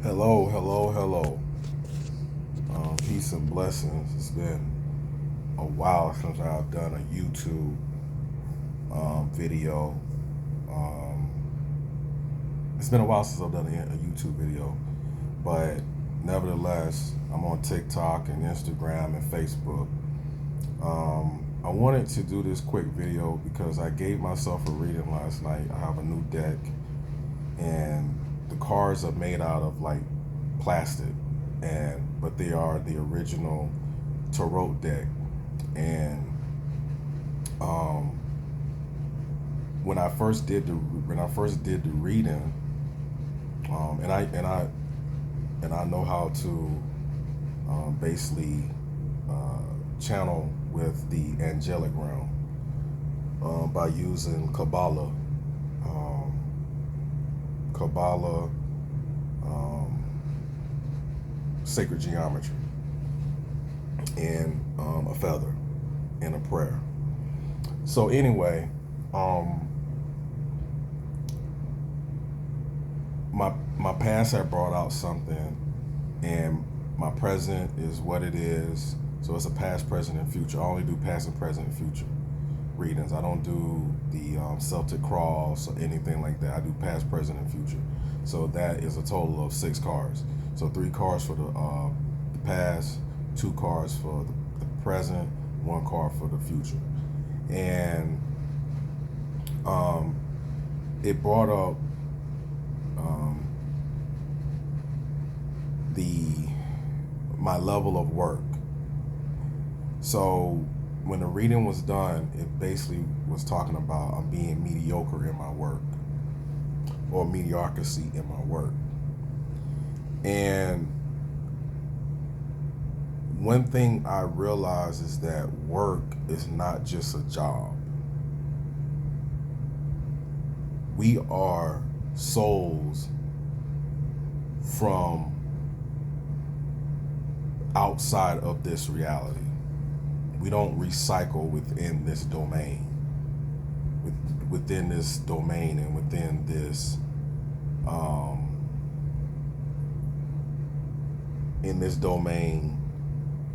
Hello, hello, hello. Peace and blessings. It's been a while since I've done a YouTube video. Um, it's been a while since I've done a YouTube video, but nevertheless, I'm on TikTok and Instagram and Facebook. I wanted to do this quick video because I gave myself a reading last night. I have a new deck, and the cards are made out of like plastic, and but they are the original tarot deck. And um, when I first did the reading, and I know how to basically channel with the angelic realm by using um, Kabbalah, um, sacred geometry, and a feather and a prayer. So anyway, um, my past had brought out something, and my present is what it is. So it's a past, present, and future. I only do past and present and future readings. I don't do the Celtic cross or anything like that. I do past, present, and future. So that is a total of 6 cards. So 3 cards for the past, 2 cards for the present, 1 card for the future. And um, it brought up um, the my level of work. So when the reading was done, it basically was talking about I'm being mediocre in my work, or mediocrity in my work. And one thing I realize is that work is not just a job. We are souls from outside of this reality. We don't recycle within this domain. Within this domain and within this um, in this domain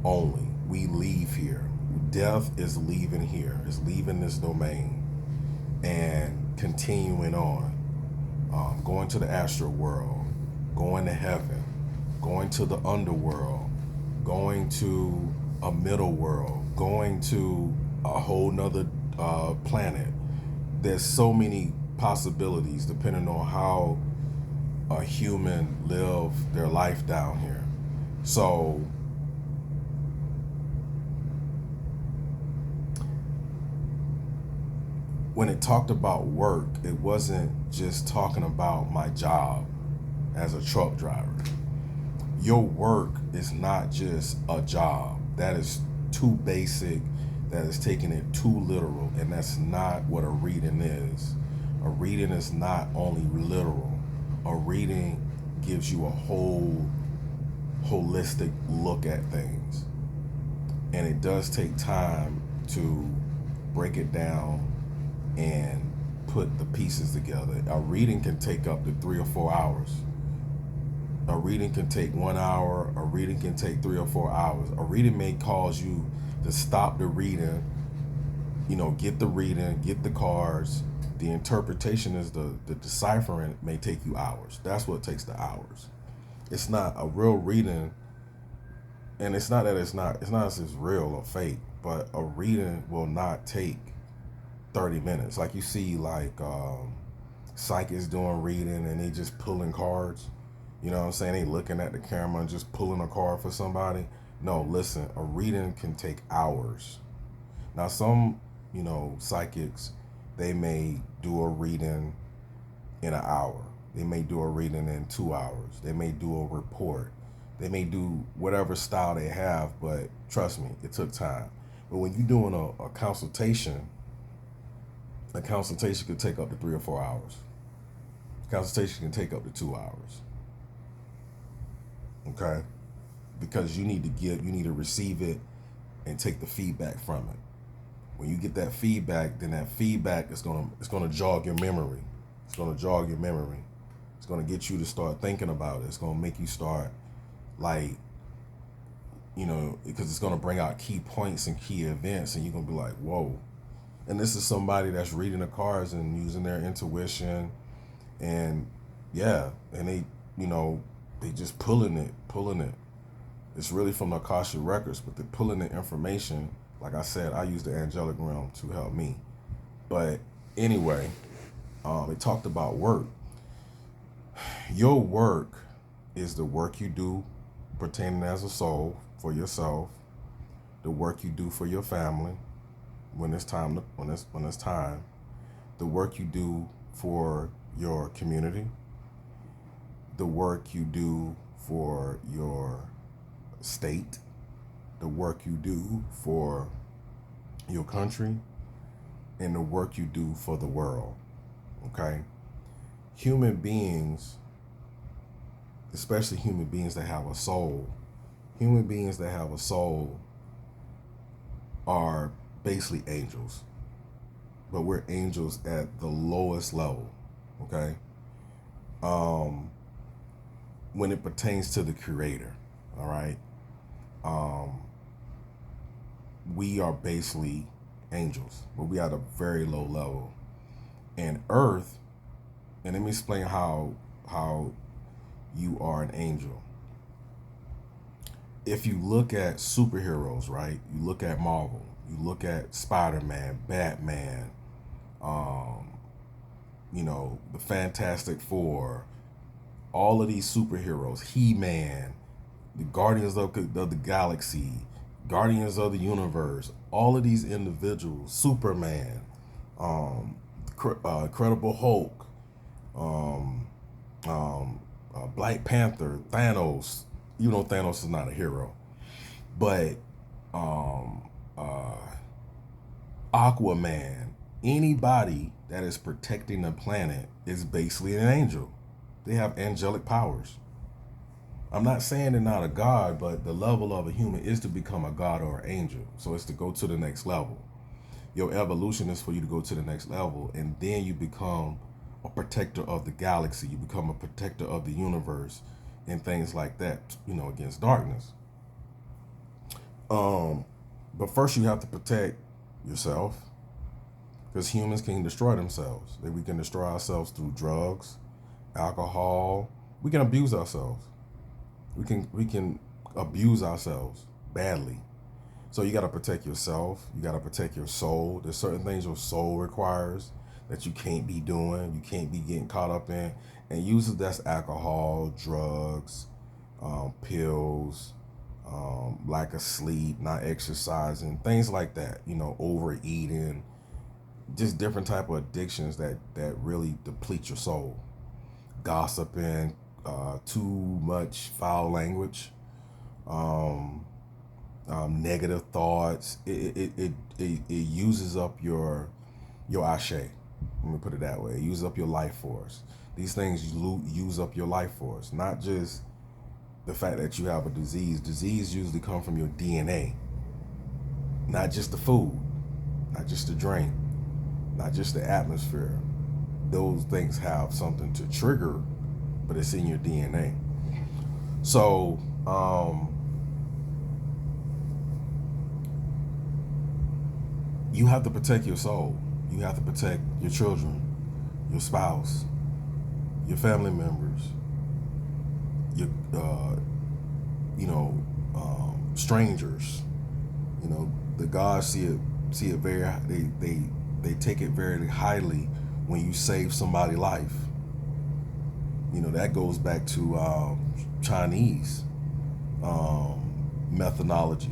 only. We leave here. Death is leaving here. Is leaving this domain and continuing on, going to the astral world, going to heaven, going to the underworld, going to a middle world, going to a whole nother planet. There's so many possibilities depending on how a human live their life down here. So when it talked about work, it wasn't just talking about my job as a truck driver. Your work is not just a job. That is too basic. That is taking it too literal. And that's not what a reading is. A reading is not only literal. A reading gives you a whole holistic look at things. And it does take time to break it down and put the pieces together. A reading can take up to 3 or 4 hours. A reading can take 1 hour. A reading can take 3 or 4 hours. A reading may cause you to stop the reading, get the reading, get the cards. The interpretation is the deciphering may take you hours. That's what takes the hours. It's not a real reading, and it's not that it's not as if it's real or fake, but a reading will not take 30 minutes. Like you see like psychics doing reading and they just pulling cards. You know what I'm saying? They looking at the camera and just pulling a card for somebody. No, listen, a reading can take hours. Now some, psychics, they may do a reading in an hour. They may do a reading in 2 hours. They may do a report. They may do whatever style they have, but trust me, it took time. But when you're doing a consultation could take up to 3 or 4 hours. Consultation can take up to 2 hours. Okay? Because you need to receive it and take the feedback from it. When you get that feedback, then that feedback is gonna jog your memory. It's gonna jog your memory. It's going to get you to start thinking about it. It's going to make you start, like, because it's going to bring out key points and key events, and you're going to be like, whoa. And this is somebody that's reading the cards and using their intuition, and yeah, and they just pulling it. It's really from the Akashic records, but they're pulling the information. Like I said, I use the angelic realm to help me. But anyway, it talked about work. Your work is the work you do pertaining as a soul for yourself, the work you do for your family when it's time, the work you do for your community, the work you do for your state, the work you do for your country, and the work you do for the world. Okay? Human beings, especially human beings that have a soul, are basically angels. But we're angels at the lowest level. Okay? When it pertains to the Creator, all right? We are basically angels, but we are at a very low level. And Earth, and let me explain how you are an angel. If you look at superheroes, right? You look at Marvel, you look at Spider-Man, Batman, the Fantastic Four, all of these superheroes, He-Man, the Guardians of the Galaxy, Guardians of the Universe, all of these individuals, Superman, Incredible Hulk, Black Panther, Thanos. You know Thanos is not a hero, but Aquaman, anybody that is protecting the planet is basically an angel. They have angelic powers. I'm not saying they're not a god, but the level of a human is to become a god or an angel. So it's to go to the next level. Your evolution is for you to go to the next level, and then you become a protector of the galaxy. You become a protector of the universe and things like that, against darkness. But first you have to protect yourself, because humans can destroy themselves. We can destroy ourselves through drugs, alcohol. We can abuse ourselves. We can abuse ourselves badly. So you got to protect yourself. You got to protect your soul. There's certain things your soul requires that you can't be doing. You can't be getting caught up in. And usually that's alcohol, drugs, pills, lack of sleep, not exercising, things like that. Overeating, just different type of addictions that really deplete your soul. Gossiping, too much foul language, negative thoughts. It uses up your ashe. Let me put it that way. It uses up your life force. These things use up your life force. Not just the fact that you have a disease. Disease usually come from your DNA. Not just the food, not just the drink, not just the atmosphere. Those things have something to trigger, but it's in your DNA. So, you have to protect your soul. You have to protect your children, your spouse, your family members, your, strangers. The gods see it very. They take it very highly when you save somebody's life. That goes back to Chinese methodology.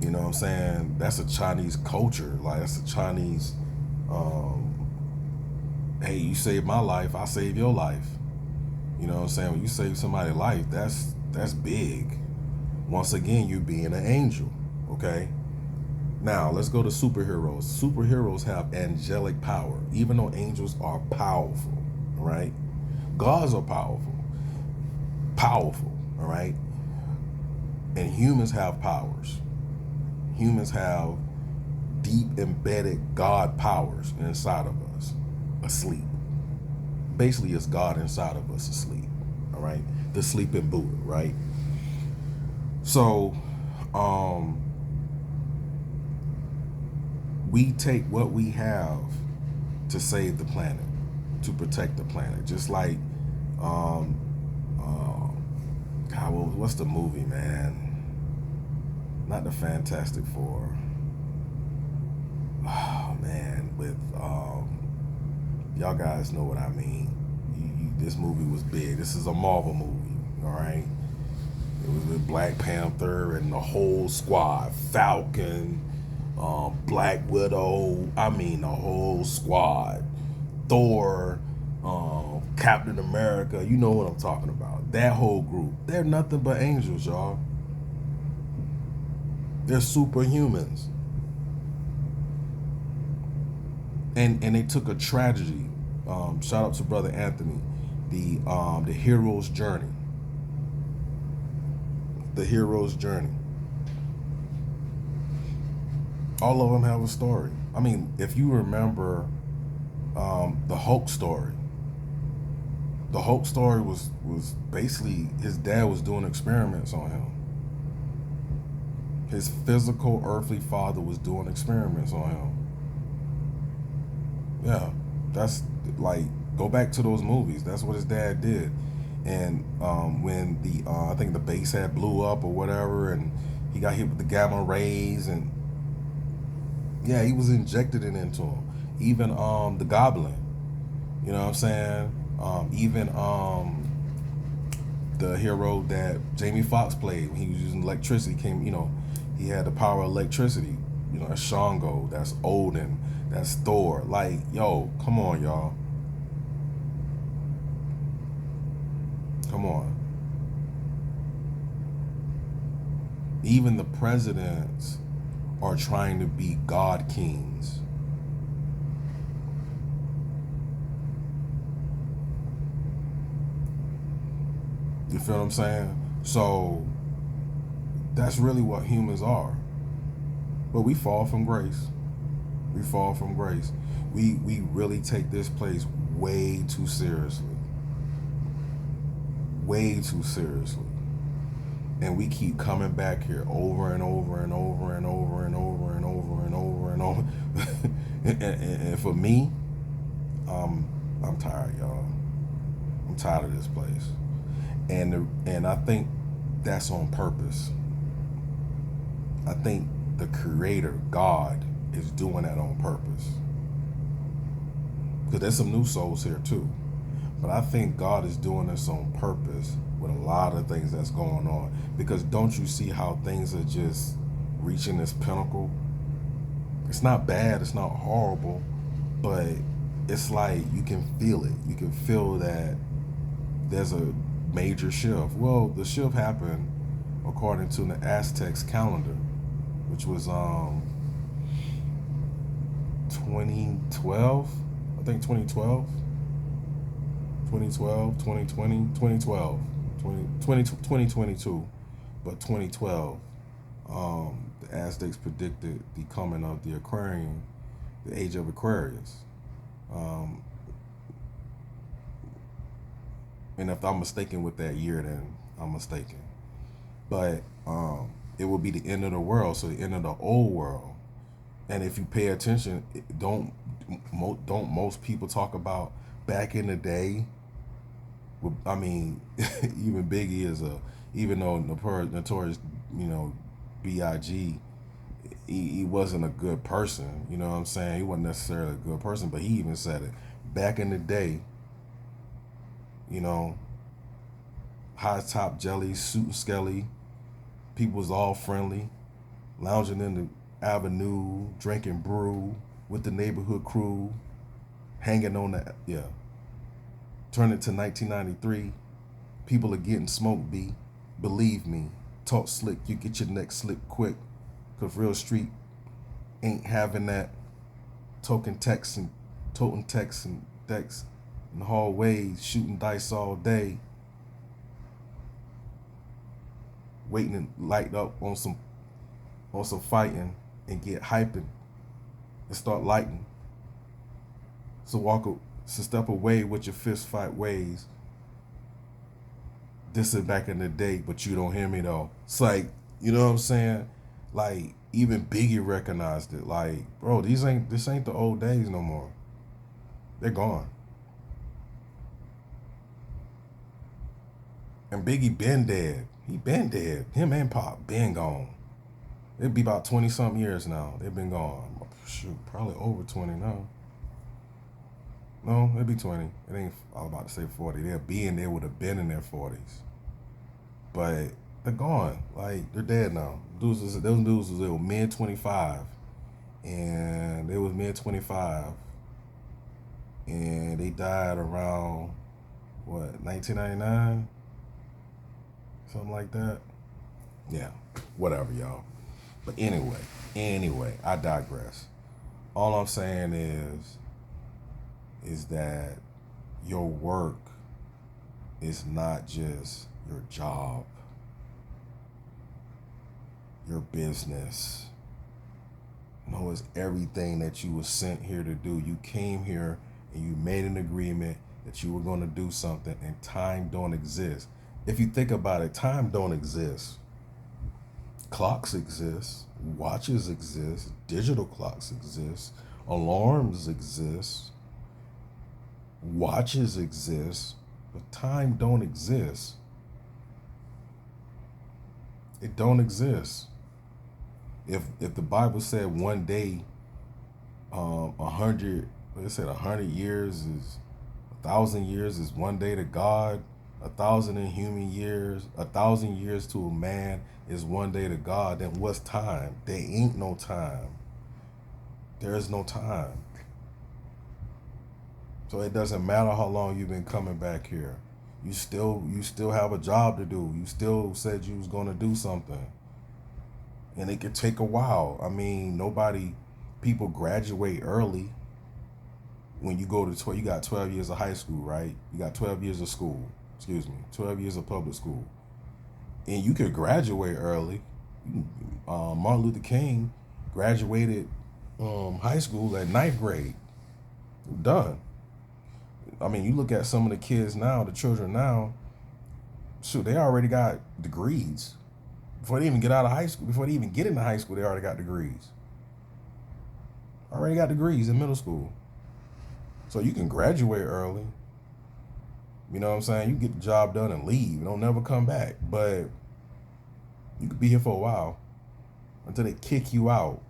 You know what I'm saying? That's a Chinese culture. Like, that's a Chinese, hey, you saved my life, I save your life. You know what I'm saying? When you save somebody's life, that's big. Once again, you're being an angel, okay? Now, let's go to superheroes. Superheroes have angelic power, even though angels are powerful, right? Gods are powerful, all right? And humans have powers. Humans have deep embedded God powers inside of us, asleep, basically it's God inside of us asleep. All right, the sleeping Buddha, right? So, um, we take what we have to save the planet, to protect the planet. Just like, um, God, what's the movie, man? Not the Fantastic Four. Oh man, with y'all guys know what I mean. This movie was big. This is a Marvel movie, all right? It was with Black Panther and the whole squad, Falcon, Black Widow. I mean, the whole squad. Thor, Captain America. You know what I'm talking about. That whole group. They're nothing but angels, y'all. They're superhumans. And they took a tragedy. Shout out to Brother Anthony. The hero's journey. The hero's journey. All of them have a story. I mean, if you remember the Hulk story, the Hulk story was basically his dad was doing experiments on him. His physical earthly father was doing experiments on him. Yeah, that's like, go back to those movies. That's what his dad did. And when the I think the base had blew up or whatever, and he got hit with the gamma rays, and yeah, he was injected it into him. Even the Goblin, you know what I'm saying? Even the hero that Jamie Foxx played, when he was using electricity, he had the power of electricity. You know, that's Shango, that's Odin, that's Thor. Like, yo, come on, y'all. Come on. Even the presidents are trying to be God kings. You feel what I'm saying? So that's really what humans are. But we fall from grace. We fall from grace. We really take this place way too seriously. Way too seriously. And we keep coming back here over and over and over and over and over and over and over and over. And for me, I'm tired, y'all. I'm tired of this place. And I think that's on purpose. I think the Creator, God, is doing that on purpose. Because there's some new souls here too. But I think God is doing this on purpose with a lot of things that's going on. Because don't you see how things are just reaching this pinnacle? It's not bad, it's not horrible, but it's like you can feel it. You can feel that there's a major shift. Well, the shift happened according to the Aztecs calendar, which was 2012. I think 2012. 2012, 2020, 2012, 2022, but 2012, the Aztecs predicted the coming of the Aquarian, the age of Aquarius. And if I'm mistaken with that year, then I'm mistaken. But it will be the end of the world, so the end of the old world. And if you pay attention, don't most people talk about back in the day? I mean, even Biggie even though notorious, B.I.G., he wasn't a good person. You know what I'm saying? He wasn't necessarily a good person, but he even said it. Back in the day, high top jelly, suit and skelly, people was all friendly, lounging in the avenue, drinking brew with the neighborhood crew, hanging on Turn it to 1993, people are getting smoked, B. Believe me, talk slick, you get your neck slick quick. Cause real street ain't having that toting texts and decks in the hallways, shooting dice all day, waiting to light up on some fighting and get hyping and start lighting. So So step away with your fist fight ways. This is back in the day, but you don't hear me though. It's like, you know what I'm saying? Like even Biggie recognized it. Like, bro, this ain't the old days no more. They're gone. And Biggie been dead. He been dead. Him and Pop been gone. It'd be about 20 something years now. They've been gone. Shoot, probably over 20 now. No, it'd be 20. It ain't, I was about to say 40. They would have been in their 40s. But they're gone. Like, they're dead now. Those dudes was mid 25. And they was mid 25. And they died around, what, 1999? Something like that. Yeah, whatever, y'all. But anyway, I digress. All I'm saying is that your work is not just your job, your business. No, it's everything that you were sent here to do. You came here and you made an agreement that you were going to do something, and time don't exist. If you think about it, time don't exist. Clocks exist, watches exist, digital clocks exist, alarms exist, watches exist, but time don't exist. It don't exist. If the Bible said one day, 100 years is 1,000 years is one day to God, 1,000 in human years, 1,000 years to a man is one day to God, then what's time? There ain't no time. There is no time. So it doesn't matter how long you've been coming back here. You still have a job to do. You still said you was gonna do something. And it could take a while. I mean, people graduate early. When you go to you got 12 years of high school, right? You got 12 years of school. 12 years of public school. And you could graduate early. Martin Luther King graduated high school at 9th grade. Done. I mean, you look at some of the kids now, the children now, shoot, they already got degrees. Before they even get out of high school, before they even get into high school, they already got degrees. Already got degrees in middle school. So you can graduate early. You know what I'm saying? You get the job done and leave. Don't never come back. But you could be here for a while until they kick you out.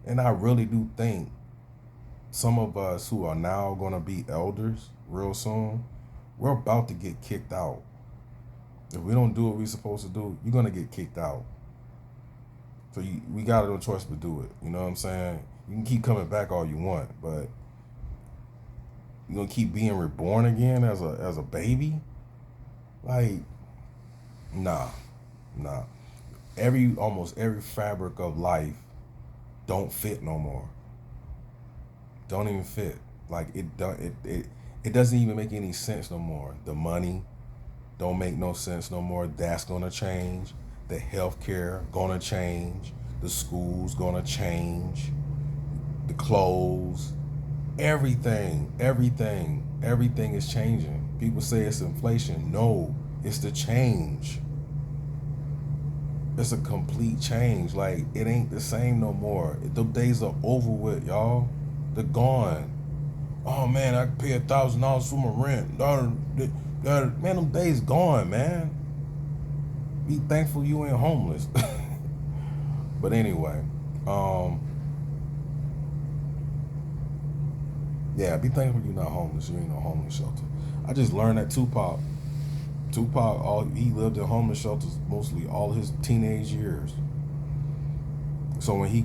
And I really do think some of us who are now going to be elders real soon, we're about to get kicked out. If we don't do what we're supposed to do, you're going to get kicked out. So we got no choice but do it. You know what I'm saying? You can keep coming back all you want, but you're going to keep being reborn again as a baby? Like, nah. Almost every fabric of life don't fit no more. Don't even fit. Like it doesn't even make any sense no more. The money don't make no sense no more. That's gonna change. The healthcare gonna change. The school's gonna change. The clothes, everything is changing. People say it's inflation. No, it's the change. It's a complete change. Like, it ain't the same no more. The days are over with, y'all. They're gone. Oh man, I can pay $1,000 for my rent. Man, them days gone, man. Be thankful you ain't homeless. But anyway, yeah, be thankful you're not homeless. You ain't no homeless shelter. I just learned that Tupac, he lived in homeless shelters mostly all his teenage years. So when he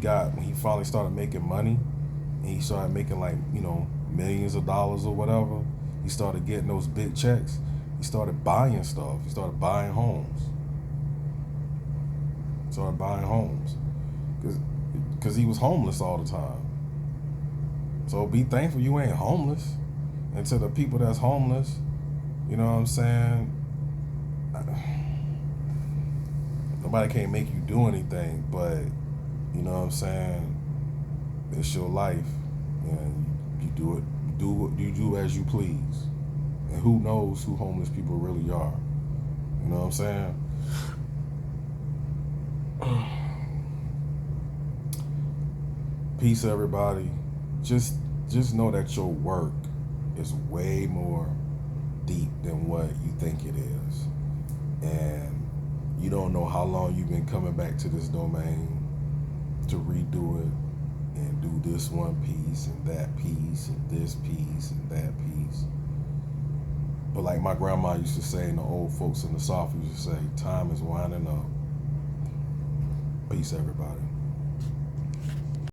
finally started making money, and he started making like, millions of dollars or whatever, he started getting those big checks. He started buying stuff. He started buying homes. Because he was homeless all the time. So be thankful you ain't homeless. And to the people that's homeless, you know what I'm saying? Nobody can't make you do anything, but you know what I'm saying? It's your life, and you do you do as you please. And who knows who homeless people really are. You know what I'm saying? Peace, everybody. Just know that your work is way more deep than what you think it is. And you don't know how long you've been coming back to this domain to redo it and do this one piece and that piece and this piece and that piece. But like my grandma used to say, and the old folks in the South used to say, time is winding up. Peace, everybody.